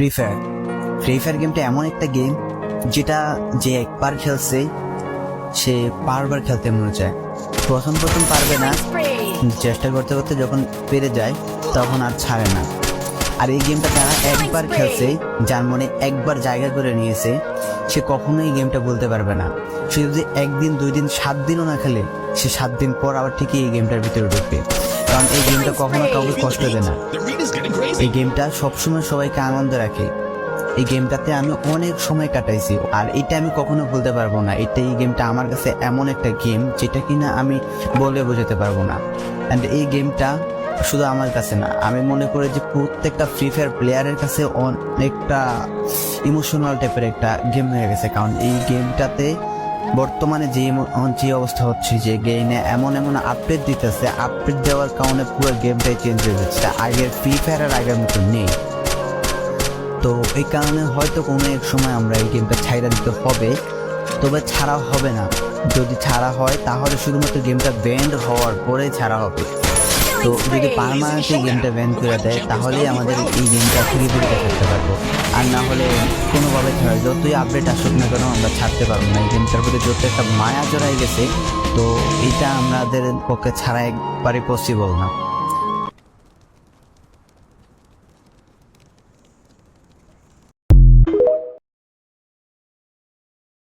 Free fire. Free fire গেমটা এমন একটা গেম যেটা যে একবার খেলছে সে বারবার খেলতে মনে চায়। প্রথম পারবে না, চেষ্টা করতে করতে যখন পেরে যায় তখন আর ছাড়ে না। আর এই গেমটা তারা একবার খেলছে, যার মনে একবার জায়গা করে নিয়েছে, সে কখনোই এই গেমটা বলতে পারবে না। সে যদি 1 দিন 2 দিন 7 দিনও না খেলে, সে 7 দিন পর আবার ঠিকই এই গেমটার ভিতরে ঢুকবে। কারণ এই গেমটা কখনো কাউকে কষ্ট দেয় না। এই গেমটা সবসময় সবাইকে আনন্দ রাখে। এই গেমটাতে আমি অনেক সময় কাটাইছি, আর এটা আমি কখনো ভুলতে পারবো না। এই গেমটা আমার কাছে এমন একটা গেম যেটা কিনা আমি বলে বোঝাতে পারবো না। অ্যান্ড এই গেমটা শুধু আমার কাছে না, আমি মনে করি যে প্রত্যেকটা ফ্রি ফায়ার প্লেয়ারের কাছে অনেকটা ইমোশনাল টাইপের একটা গেম হয়ে গেছে। কারণ এই গেমটাতে বর্তমানে যে অবস্থা হচ্ছে, যে গেমে এমন আপডেট দিতেছে, আপডেট দেওয়ার কারণে পুরো গেমটাই চেঞ্জ হয়ে যাচ্ছে। আগের ফ্রি ফায়ার আর আগের মতো নেই। তো এই কারণে হয়তো কোনো এক সময় আমরা এই গেমটা ছাইড়া দিতে হবে, তবে ছাড়া হবে না। যদি ছাড়া হয় তাহলে শুধুমাত্র গেমটা ব্যান্ড হওয়ার পরে ছাড়া হবে। তো যদি পার্মানেন্টলি গেমটা ব্যান করে দেয় তাহলেই আমাদের এই গেমটা ফ্রি ফ্রিতে থাকতে পারবো। আর না হলে কোনোভাবে ছাড়া, যতই আপডেট আসুক না কেন আমরা ছাড়তে পারবো না। এই গেমটার প্রতি যত একটা মায়া জড়াই গেছে, তো এটা আমাদের পক্ষে ছাড়া একবারই পসিবল না।